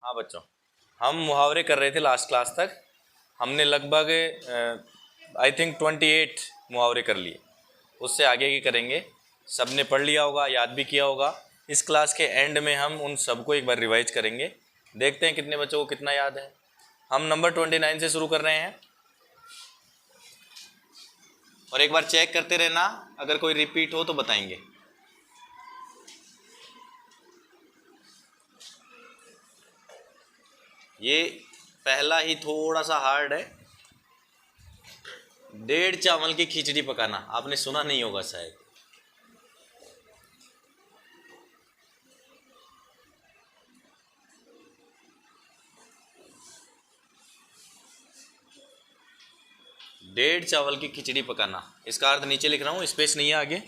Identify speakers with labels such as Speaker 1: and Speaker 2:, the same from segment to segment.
Speaker 1: हाँ बच्चों, हम मुहावरे कर रहे थे लास्ट क्लास तक। हमने लगभग आई थिंक 28 मुहावरे कर लिए। उससे आगे की करेंगे। सब ने पढ़ लिया होगा, याद भी किया होगा। इस क्लास के एंड में हम उन सबको एक बार रिवाइज करेंगे। देखते हैं कितने बच्चों को कितना याद है। हम नंबर 29 से शुरू कर रहे हैं और एक बार चेक करते रहना, अगर कोई रिपीट हो तो बताएंगे। ये पहला ही थोड़ा सा हार्ड है। 1.5 चावल की खिचड़ी पकाना, आपने सुना नहीं होगा शायद। डेढ़ चावल की खिचड़ी पकाना, इसका अर्थ नीचे लिख रहा हूं, स्पेस नहीं है आगे।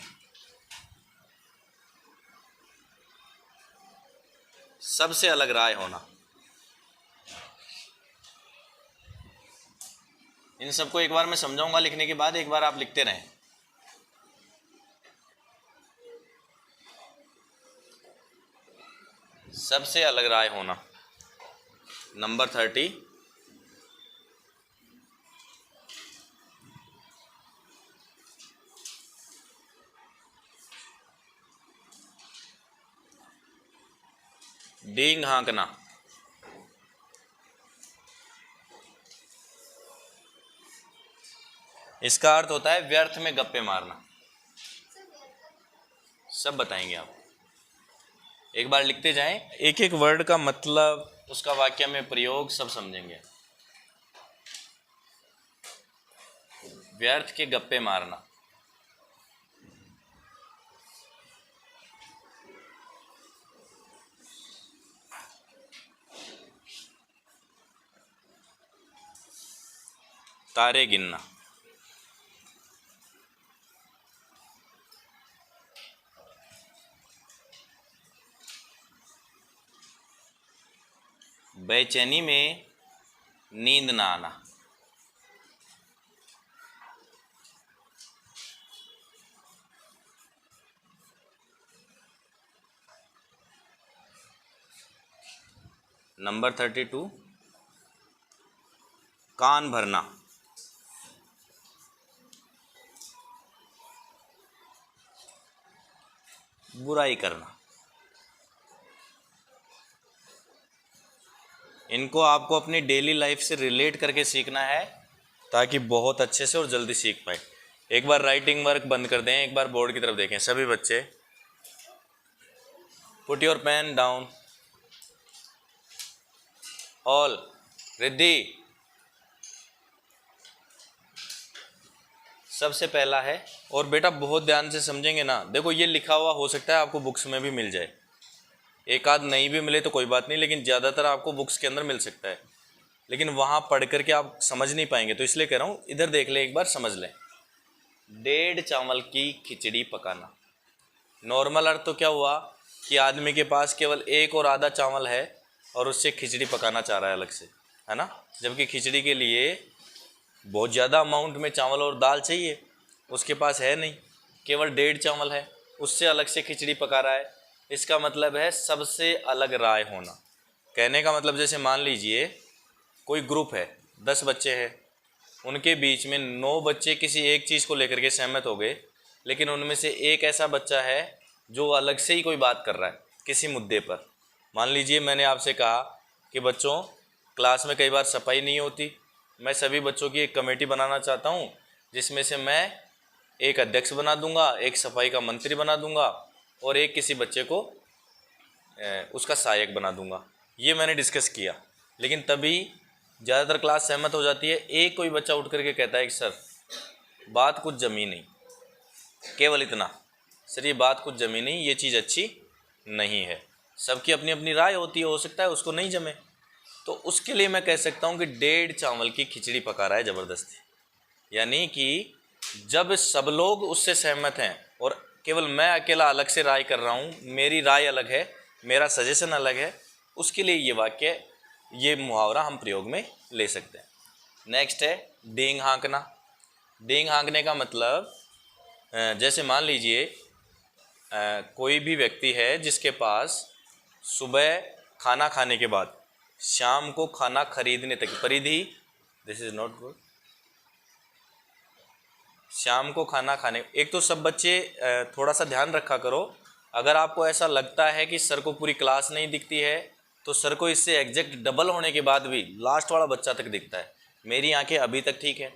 Speaker 1: सबसे अलग राय होना। इन सबको एक बार मैं समझाऊंगा लिखने के बाद, एक बार आप लिखते रहें। सबसे अलग राय होना। नंबर 30। डींग हाँकना। इसका अर्थ होता है व्यर्थ में गप्पे मारना। सब बताएंगे आप, एक बार लिखते जाएं, एक एक वर्ड का मतलब, उसका वाक्य में प्रयोग सब समझेंगे। व्यर्थ के गप्पे मारना। तारे गिनना। बेचैनी में नींद ना आना। नंबर 32। कान भरना। बुराई करना। इनको आपको अपनी डेली लाइफ से रिलेट करके सीखना है, ताकि बहुत अच्छे से और जल्दी सीख पाए। एक बार राइटिंग वर्क बंद कर दें, एक बार बोर्ड की तरफ देखें सभी बच्चे। Put your pen down. All. Riddhi. सबसे पहला है, और बेटा बहुत ध्यान से समझेंगे ना। देखो ये लिखा हुआ हो सकता है आपको बुक्स में भी मिल जाए, एक आध नहीं भी मिले तो कोई बात नहीं, लेकिन ज़्यादातर आपको बुक्स के अंदर मिल सकता है। लेकिन वहाँ पढ़ करके आप समझ नहीं पाएंगे, तो इसलिए कह रहा हूँ इधर देख ले, एक बार समझ लें। 1.5 चावल की खिचड़ी पकाना। नॉर्मल अर्थ तो क्या हुआ कि आदमी के पास केवल एक और आधा चावल है और उससे खिचड़ी पकाना चाह रहा है अलग से, है ना। जबकि खिचड़ी के लिए बहुत ज़्यादा अमाउंट में चावल और दाल चाहिए, उसके पास है नहीं, केवल 1.5 चावल है, उससे अलग से खिचड़ी पका रहा है। इसका मतलब है सबसे अलग राय होना। कहने का मतलब जैसे मान लीजिए कोई ग्रुप है, 10 बच्चे हैं, उनके बीच में 9 बच्चे किसी एक चीज़ को लेकर के सहमत हो गए, लेकिन उनमें से एक ऐसा बच्चा है जो अलग से ही कोई बात कर रहा है किसी मुद्दे पर। मान लीजिए मैंने आपसे कहा कि बच्चों क्लास में कई बार सफाई नहीं होती, मैं सभी बच्चों की एक कमेटी बनाना चाहता हूँ, जिसमें से मैं एक अध्यक्ष बना दूंगा, एक सफाई का मंत्री बना दूंगा और एक किसी बच्चे को उसका सहायक बना दूंगा। ये मैंने डिस्कस किया, लेकिन तभी ज़्यादातर क्लास सहमत हो जाती है। एक कोई बच्चा उठ करके कहता है कि सर बात कुछ जमी नहीं, केवल इतना, सर ये बात कुछ जमी नहीं, ये चीज़ अच्छी नहीं है। सबकी अपनी अपनी राय होती है, हो सकता है उसको नहीं जमे, तो उसके लिए मैं कह सकता हूँ कि 1.5 चावल की खिचड़ी पका रहा है ज़बरदस्ती। यानी कि जब सब लोग उससे सहमत हैं और केवल मैं अकेला अलग से राय कर रहा हूँ, मेरी राय अलग है, मेरा सजेशन अलग है, उसके लिए ये वाक्य, ये मुहावरा हम प्रयोग में ले सकते हैं। नेक्स्ट है डींग हाँकना। डींग हाँकने का मतलब जैसे मान लीजिए कोई भी व्यक्ति है जिसके पास सुबह खाना खाने के बाद शाम को खाना खरीदने तक, परिधि, दिस इज नॉट गुड। शाम को खाना खाने, एक तो सब बच्चे थोड़ा सा ध्यान रखा करो, अगर आपको ऐसा लगता है कि सर को पूरी क्लास नहीं दिखती है तो सर को इससे एग्जैक्ट डबल होने के बाद भी लास्ट वाला बच्चा तक दिखता है। मेरी आंखें अभी तक ठीक है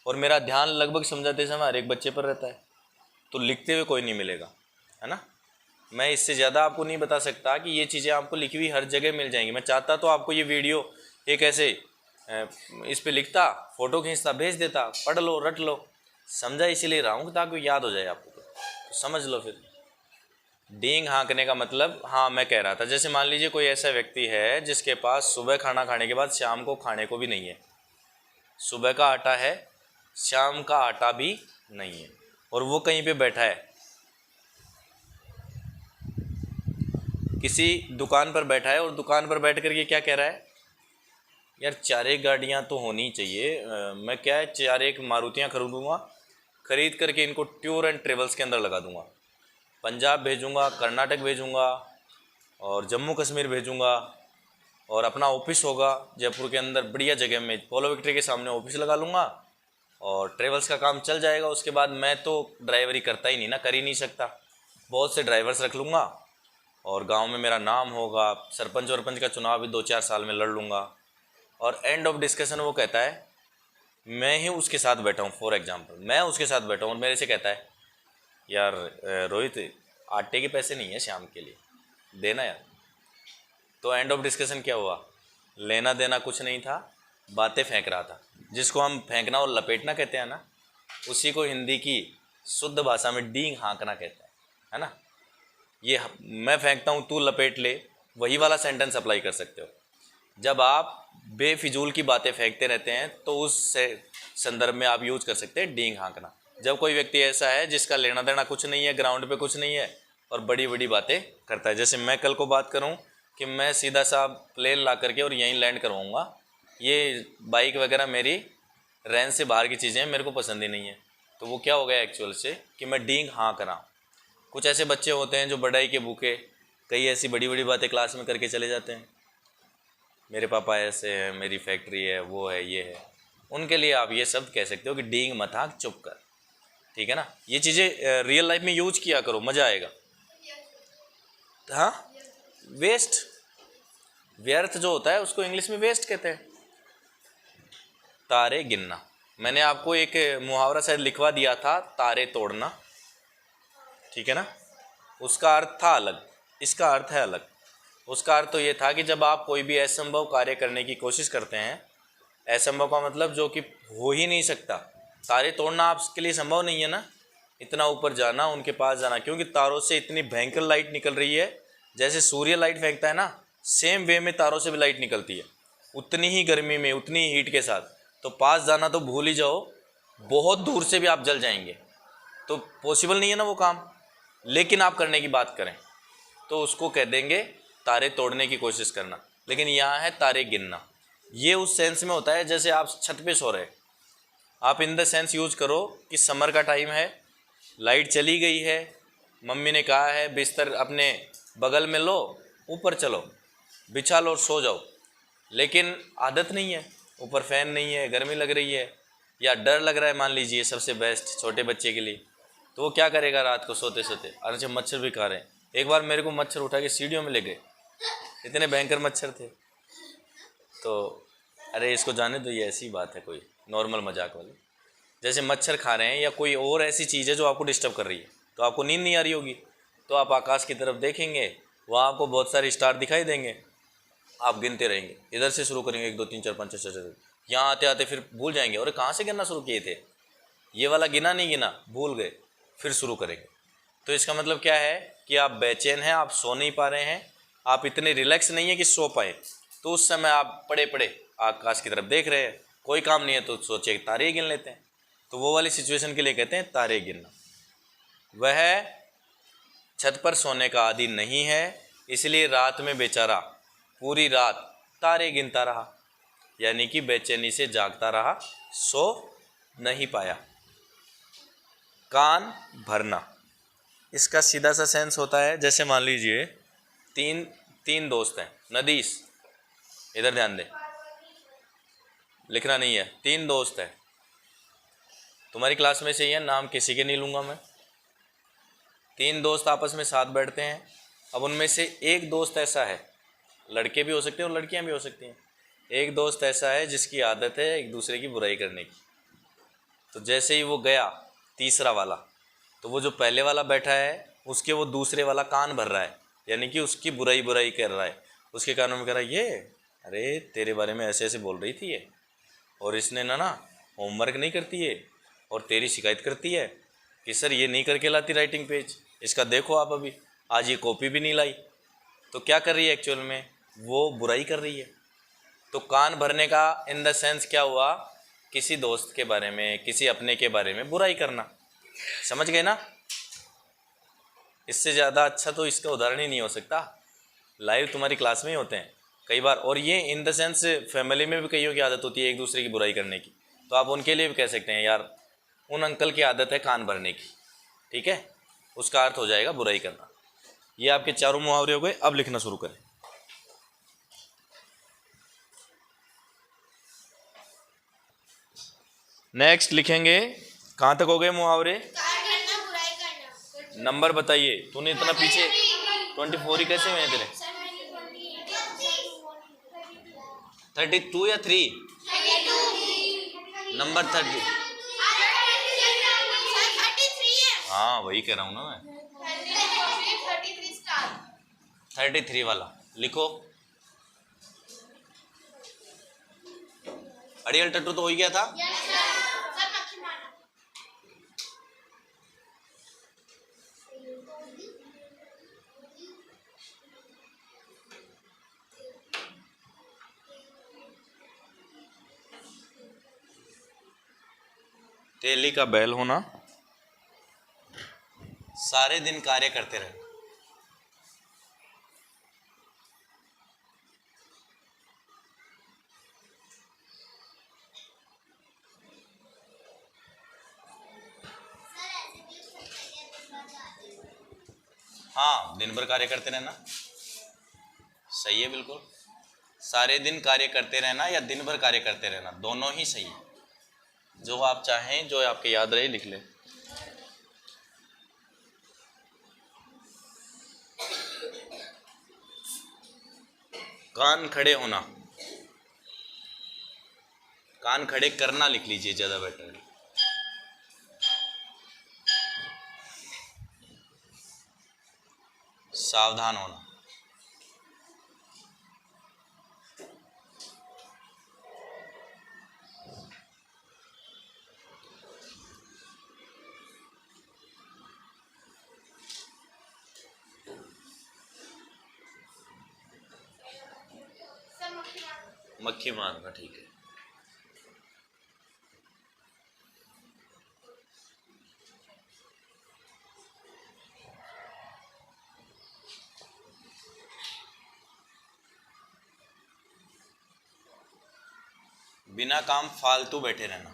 Speaker 1: और मेरा ध्यान लगभग समझाते समय हर एक बच्चे पर रहता है, तो लिखते हुए कोई नहीं मिलेगा, है ना। मैं इससे ज़्यादा आपको नहीं बता सकता कि ये चीज़ें आपको लिखी हुई हर जगह मिल जाएंगी। मैं चाहता तो आपको ये वीडियो एक ऐसे इस पे लिखता, फ़ोटो खींचता, भेज देता, पढ़ लो, रट लो, समझा इसीलिए रहा हूँ ताकि याद हो जाए आपको, तो समझ लो। फिर डींग हाँकने का मतलब, हाँ मैं कह रहा था, जैसे मान लीजिए कोई ऐसा व्यक्ति है जिसके पास सुबह खाना खाने के बाद शाम को खाने को भी नहीं है, सुबह का आटा है, शाम का आटा भी नहीं है, और वो कहीं पे बैठा है, किसी दुकान पर बैठा है, और दुकान पर बैठ कर के क्या कह रहा है, यार 4 गाड़ियाँ तो होनी चाहिए, मैं क्या है 4 मारुतियाँ खरीदूँगा, खरीद करके इनको टूर एंड ट्रेवल्स के अंदर लगा दूँगा, पंजाब भेजूँगा, कर्नाटक भेजूँगा और जम्मू कश्मीर भेजूँगा, और अपना ऑफिस होगा जयपुर के अंदर बढ़िया जगह में, पोलो विक्ट्री के सामने ऑफिस लगा लूँगा और ट्रेवल्स का काम चल जाएगा। उसके बाद मैं तो ड्राइवरी करता ही नहीं ना, कर ही नहीं सकता, बहुत से ड्राइवर्स रख लूँगा और गांव में मेरा नाम होगा, सरपंच वरपंच का चुनाव भी 2-4 साल में लड़ लूँगा, और एंड ऑफ डिस्कशन वो कहता है, मैं ही उसके साथ बैठा हूँ, फॉर एग्जांपल मैं उसके साथ बैठा हूँ और मेरे से कहता है, यार रोहित आटे के पैसे नहीं है शाम के लिए, देना यार। तो एंड ऑफ डिस्कशन क्या हुआ, लेना देना कुछ नहीं था, बातें फेंक रहा था, जिसको हम फेंकना और लपेटना कहते हैं ना, उसी को हिंदी की शुद्ध भाषा में डींग हाँकना कहते हैं, है ना। ये मैं फेंकता हूँ तू लपेट ले, वही वाला सेंटेंस अप्लाई कर सकते हो। जब आप बेफिजूल की बातें फेंकते रहते हैं तो उस संदर्भ में आप यूज कर सकते हैं डींग हाँकना। जब कोई व्यक्ति ऐसा है जिसका लेना देना कुछ नहीं है, ग्राउंड पे कुछ नहीं है और बड़ी बड़ी बातें करता है, जैसे मैं कल को बात करूं कि मैं सीधा सा प्लेन ला करके और यहीं लैंड करवाऊंगा, ये बाइक वगैरह मेरी रेंज से बाहर की चीज़ें हैं, मेरे को पसंद ही नहीं है, तो वो क्या हो गया एक्चुअल से कि मैं डींग हाँ करा। कुछ ऐसे बच्चे होते हैं जो बड़ाई के भूखे कई ऐसी बड़ी बड़ी बातें क्लास में करके चले जाते हैं, मेरे पापा ऐसे हैं, मेरी फैक्ट्री है, वो है, ये है, उनके लिए आप ये शब्द कह सकते हो कि डींग मत हाँक, चुप कर, ठीक है ना। ये चीज़ें रियल लाइफ में यूज किया करो, मज़ा आएगा। हाँ, वेस्ट, व्यर्थ जो होता है उसको इंग्लिश में वेस्ट कहते हैं। तारे गिनना, मैंने आपको एक मुहावरा शायद लिखवा दिया था, तारे तोड़ना, ठीक है ना, उसका अर्थ था अलग, इसका अर्थ है अलग। उसका अर्थ तो ये था कि जब आप कोई भी असंभव कार्य करने की कोशिश करते हैं, असंभव का मतलब जो कि हो ही नहीं सकता, तारे तोड़ना आपके लिए संभव नहीं है ना, इतना ऊपर जाना, उनके पास जाना, क्योंकि तारों से इतनी भयंकर लाइट निकल रही है, जैसे सूर्य लाइट फेंकता है ना, सेम वे में तारों से भी लाइट निकलती है, उतनी ही गर्मी में, उतनी ही हीट के साथ, तो पास जाना तो भूल ही जाओ, बहुत दूर से भी आप जल जाएंगे, तो पॉसिबल नहीं है ना वो काम। लेकिन आप करने की बात करें तो उसको कह देंगे तारे तोड़ने की कोशिश करना। लेकिन यहाँ है तारे गिनना, ये उस सेंस में होता है जैसे आप छत पे सो रहे, आप इन द सेंस यूज करो कि समर का टाइम है, लाइट चली गई है, मम्मी ने कहा है बिस्तर अपने बगल में लो, ऊपर चलो, बिछा लो और सो जाओ, लेकिन आदत नहीं है, ऊपर फैन नहीं है, गर्मी लग रही है या डर लग रहा है, मान लीजिए सबसे बेस्ट छोटे बच्चे के लिए, तो वो क्या करेगा रात को सोते सोते, अरे मच्छर भी खा रहे हैं। एक बार मेरे को मच्छर उठा के सीढ़ियों में ले गए, इतने भयंकर मच्छर थे, तो अरे इसको जाने दो, ये ऐसी बात है कोई नॉर्मल मजाक वाली। जैसे मच्छर खा रहे हैं या कोई और ऐसी चीज़ है जो आपको डिस्टर्ब कर रही है, तो आपको नींद नहीं आ रही होगी, तो आप आकाश की तरफ देखेंगे, वहाँ आपको बहुत सारे स्टार दिखाई देंगे, आप गिनते रहेंगे, इधर से शुरू करेंगे 1 2 3 4 5 6 7, यहाँ आते आते फिर भूल जाएंगे, और कहाँ से गिनना शुरू किए थे, ये वाला गिना नहीं गिना, भूल गए, फिर शुरू करेंगे। तो इसका मतलब क्या है कि आप बेचैन हैं, आप सो नहीं पा रहे हैं, आप इतने रिलैक्स नहीं है कि सो पाए, तो उस समय आप पड़े पड़े आकाश की तरफ देख रहे हैं, कोई काम नहीं है तो सोचे तारे गिन लेते हैं, तो वो वाली सिचुएशन के लिए कहते हैं तारे गिनना। वह छत पर सोने का आदी नहीं है, इसलिए रात में बेचारा पूरी रात तारे गिनता रहा, यानी कि बेचैनी से जागता रहा, सो नहीं पाया। कान भरना, इसका सीधा सा सेंस होता है, जैसे मान लीजिए तीन दोस्त हैं, नदीश इधर ध्यान दे, लिखना नहीं है। 3 दोस्त है तुम्हारी क्लास में से ही है, नाम किसी के नहीं लूँगा मैं। 3 दोस्त आपस में साथ बैठते हैं। अब उनमें से एक दोस्त ऐसा है, लड़के भी हो सकते हैं और लड़कियां भी हो सकती हैं, एक दोस्त ऐसा है जिसकी आदत है एक दूसरे की बुराई करने की। तो जैसे ही वो गया तीसरा वाला, तो वो जो पहले वाला बैठा है उसके वो दूसरे वाला कान भर रहा है, यानी कि उसकी बुराई बुराई कर रहा है, उसके कानों में कह रहा है ये अरे तेरे बारे में ऐसे ऐसे बोल रही थी ये, और इसने ना होमवर्क नहीं करती है और तेरी शिकायत करती है कि सर ये नहीं करके लाती राइटिंग पेज, इसका देखो आप अभी आज ये कॉपी भी नहीं लाई। तो क्या कर रही है एक्चुअल में, वो बुराई कर रही है। तो कान भरने का इन द सेंस क्या हुआ, किसी दोस्त के बारे में किसी अपने के बारे में बुराई करना। समझ गए ना? इससे ज़्यादा अच्छा तो इसका उदाहरण ही नहीं हो सकता। लाइव तुम्हारी क्लास में ही होते हैं कई बार, और ये इन द सेंस फैमिली में भी कईयों की आदत होती है एक दूसरे की बुराई करने की। तो आप उनके लिए भी कह सकते हैं यार उन अंकल की आदत है कान भरने की, ठीक है, उसका अर्थ हो जाएगा बुराई करना। ये आपके चारों मुहावरे हो गए। अब लिखना शुरू करें। नेक्स्ट लिखेंगे, कहाँ तक हो गए मुहावरे? नंबर बताइए। तूने इतना पीछे 24 ही कैसे हुए तेरे? 32 या 3? नंबर 30। हाँ वही कह रहा हूँ ना मैं। 33 वाला लिखो। अड़ियल टट्टू तो हो ही गया था। तेली का बैल होना, सारे दिन कार्य करते रहे। हाँ दिन भर कार्य करते रहना, सही है बिल्कुल। सारे दिन कार्य करते रहना या दिन भर कार्य करते रहना, दोनों ही सही है। जो आप चाहें, जो आपके याद रहे लिख ले। कान खड़े होना, कान खड़े करना लिख लीजिए, ज्यादा बेटर है। सावधान होना, मक्खी मारना, ठीक है। बिना काम फालतू बैठे रहना,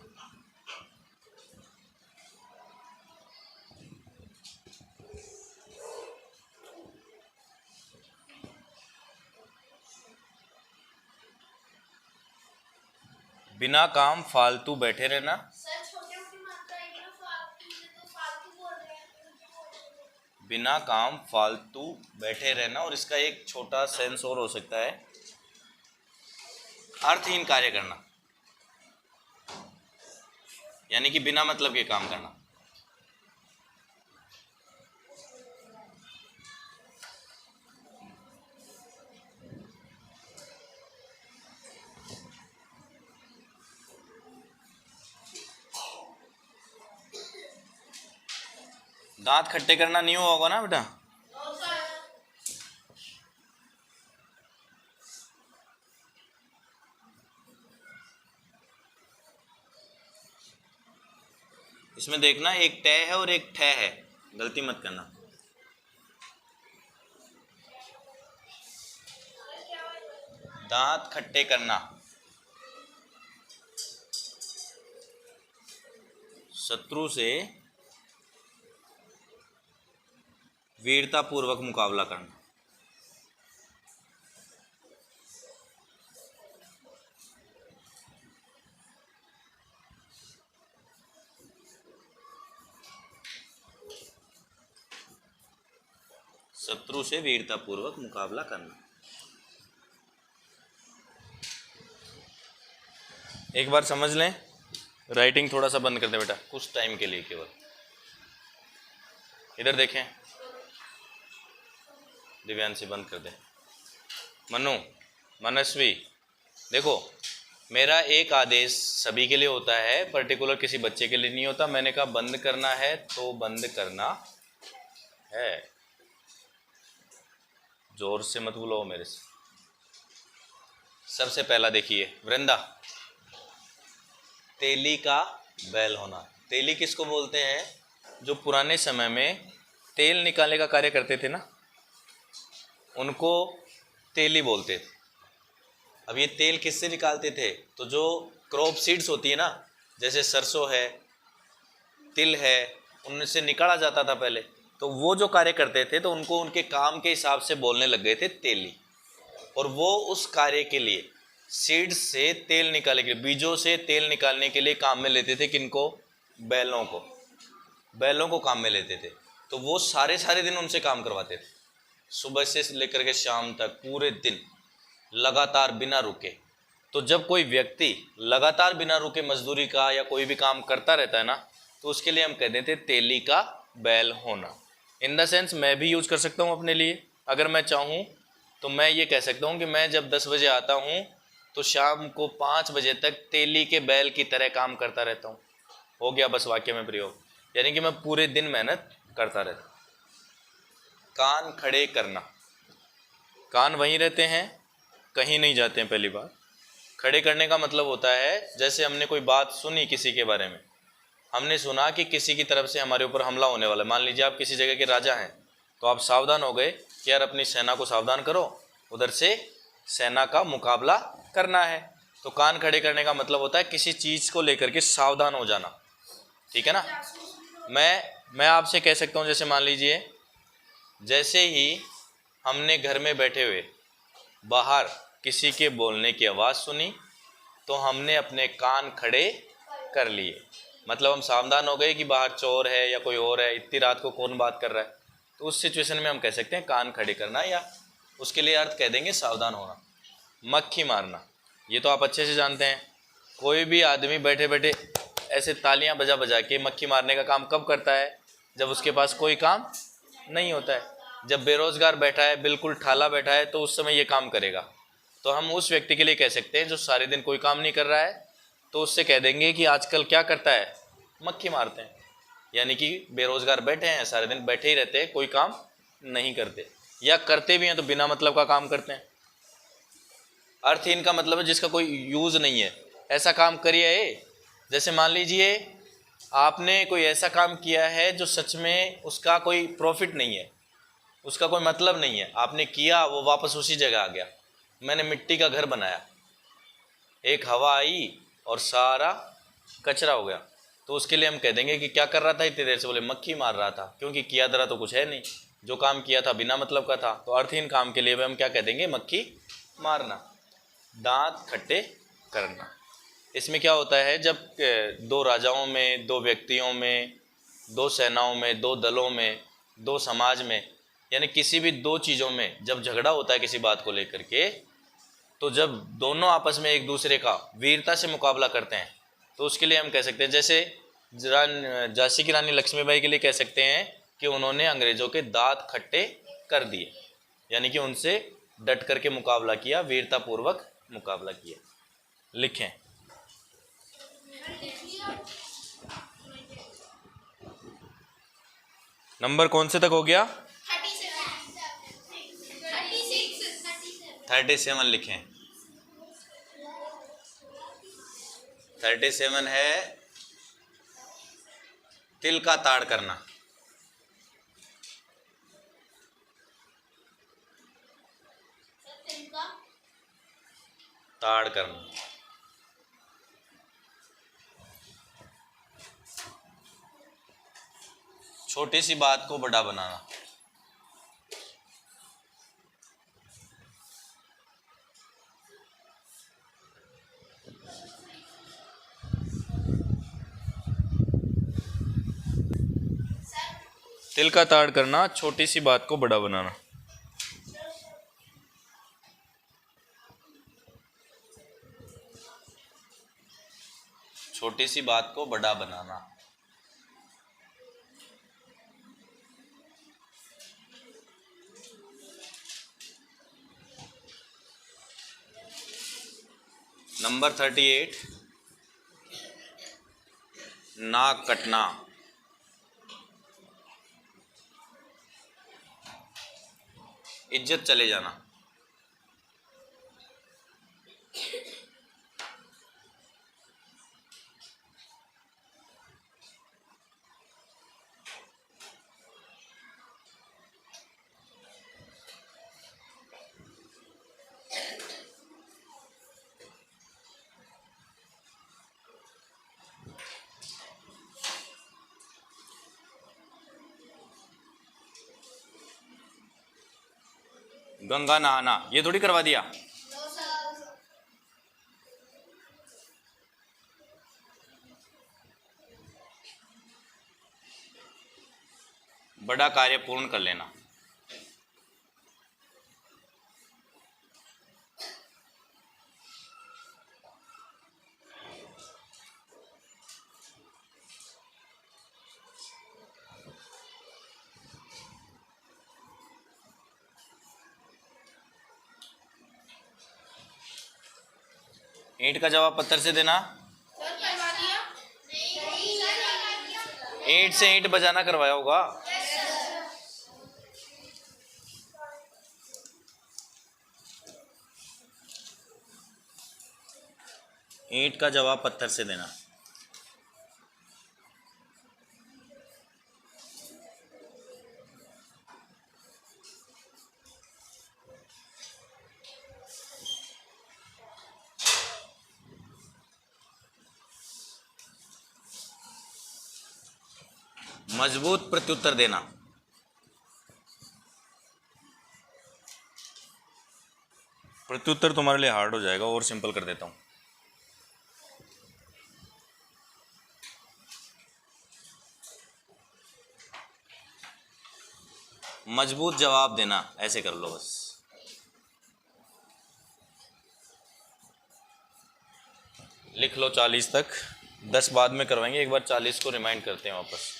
Speaker 1: बिना काम फालतू बैठे रहना। बिना काम फालतू बैठे रहना, और इसका एक छोटा सेंस और हो सकता है, अर्थहीन कार्य करना, यानी कि बिना मतलब के काम करना। दांत खट्टे करना नहीं हुआ होगा ना बेटा? इसमें देखना एक टै है और एक ठै है, गलती मत करना। दांत खट्टे करना, शत्रु से वीरता पूर्वक मुकाबला करना। शत्रु से वीरतापूर्वक मुकाबला करना। एक बार समझ लें, राइटिंग थोड़ा सा बंद कर दे बेटा कुछ टाइम के लिए केवल। इधर देखें, दिव्यांशी बंद कर दे। मनु, मनस्वी, देखो मेरा एक आदेश सभी के लिए होता है, पर्टिकुलर किसी बच्चे के लिए नहीं होता। मैंने कहा बंद करना है तो बंद करना है, जोर से मत बुलाओ मेरे से। सबसे पहला देखिए वृंदा, तेली का बैल होना। तेली किसको बोलते हैं? जो पुराने समय में तेल निकालने का कार्य करते थे ना, उनको तेली बोलते थे। अब ये तेल किससे निकालते थे? तो जो क्रॉप सीड्स होती है ना, जैसे सरसों है, तिल है, उनसे निकाला जाता था पहले। तो वो जो कार्य करते थे तो उनको उनके काम के हिसाब से बोलने लग गए थे तेली। और वो उस कार्य के लिए सीड्स से तेल निकालने के लिए, बीजों से तेल निकालने के लिए काम में लेते थे किनको? बैलों को। बैलों को काम में लेते थे। तो वो सारे दिन उनसे काम करवाते थे, सुबह से लेकर के शाम तक, पूरे दिन लगातार बिना रुके। तो जब कोई व्यक्ति लगातार बिना रुके मजदूरी का या कोई भी काम करता रहता है ना, तो उसके लिए हम कह देते हैं तेली का बैल होना। इन द सेंस मैं भी यूज कर सकता हूँ अपने लिए। अगर मैं चाहूँ तो मैं ये कह सकता हूँ कि मैं जब 10 बजे आता हूँ तो शाम को 5 बजे तक तेली के बैल की तरह काम करता रहता हूँ। हो गया बस वाक्य में प्रयोग, यानी कि मैं पूरे दिन मेहनत करता रहता हूँ। कान खड़े करना, कान वहीं रहते हैं, कहीं नहीं जाते हैं। पहली बात, खड़े करने का मतलब होता है जैसे हमने कोई बात सुनी किसी के बारे में, हमने सुना कि किसी की तरफ से हमारे ऊपर हमला होने वाला है। मान लीजिए आप किसी जगह के राजा हैं, तो आप सावधान हो गए कि यार अपनी सेना को सावधान करो, उधर से सेना का मुकाबला करना है। तो कान खड़े करने का मतलब होता है किसी चीज़ को लेकर के सावधान हो जाना, ठीक है ना। मैं आपसे कह सकता हूँ, जैसे मान लीजिए जैसे ही हमने घर में बैठे हुए बाहर किसी के बोलने की आवाज़ सुनी तो हमने अपने कान खड़े कर लिए। मतलब हम सावधान हो गए कि बाहर चोर है या कोई और है, इतनी रात को कौन बात कर रहा है। तो उस सिचुएशन में हम कह सकते हैं कान खड़े करना, या उसके लिए अर्थ कह देंगे सावधान होना। मक्खी मारना, ये तो आप अच्छे से जानते हैं। कोई भी आदमी बैठे बैठे ऐसे तालियां बजा बजा के मक्खी मारने का काम कब करता है? जब उसके पास कोई काम नहीं होता है। जब बेरोजगार बैठा है, बिल्कुल ठाला बैठा है, तो उस समय ये काम करेगा। तो हम उस व्यक्ति के लिए कह सकते हैं जो सारे दिन कोई काम नहीं कर रहा है, तो उससे कह देंगे कि आजकल क्या करता है? मक्खी मारते हैं। यानी कि बेरोजगार बैठे हैं, सारे दिन बैठे ही रहते हैं, कोई काम नहीं करते, या करते भी हैं तो बिना मतलब का काम करते हैं। अर्थहीन का मतलब है जिसका कोई यूज नहीं है। ऐसा काम करिए, जैसे मान लीजिए आपने कोई ऐसा काम किया है जो सच में उसका कोई प्रॉफिट नहीं है, उसका कोई मतलब नहीं है, आपने किया, वो वापस उसी जगह आ गया। मैंने मिट्टी का घर बनाया, एक हवा आई और सारा कचरा हो गया, तो उसके लिए हम कह देंगे कि क्या कर रहा था इतनी देर से? बोले मक्खी मार रहा था, क्योंकि किया धरा तो कुछ है नहीं, जो काम किया था बिना मतलब का था। तो अर्थहीन काम के लिए भी हम क्या कह देंगे? मक्खी मारना। दांत खट्टे करना, इसमें क्या होता है जब दो राजाओं में, दो व्यक्तियों में, दो सेनाओं में, दो दलों में, दो समाज में, यानी किसी भी दो चीज़ों में जब झगड़ा होता है किसी बात को लेकर के, तो जब दोनों आपस में एक दूसरे का वीरता से मुकाबला करते हैं, तो उसके लिए हम कह सकते हैं, जैसे झांसी की रानी लक्ष्मीबाई के लिए कह सकते हैं कि उन्होंने अंग्रेजों के दांत खट्टे कर दिए, यानी कि उनसे डट करके मुकाबला किया, वीरतापूर्वक मुकाबला किया। लिखें। नंबर कौन से तक हो गया? 37 लिखें। 37 है तिल का ताड़ करना। ताड़ करना, छोटी सी बात को बड़ा बनाना। तिल का ताड़ करना, छोटी सी बात को बड़ा बनाना। छोटी सी बात को बड़ा बनाना। नंबर 38, नाक कटना। इज्जत चले जाना। गंगा नहाना, ये थोड़ी करवा दिया। बड़ा कार्य पूर्ण कर लेना। ईंट का जवाब पत्थर से देना। ईंट से ईंट बजाना करवाया होगा। ईंट का जवाब पत्थर से देना। मजबूत प्रत्युत्तर देना। प्रत्युत्तर तुम्हारे लिए हार्ड हो जाएगा, और सिंपल कर देता हूं। मजबूत जवाब देना, ऐसे कर लो बस। लिख लो 40 तक, 10 बाद में करवाएंगे, एक बार 40 को रिमाइंड करते हैं वापस।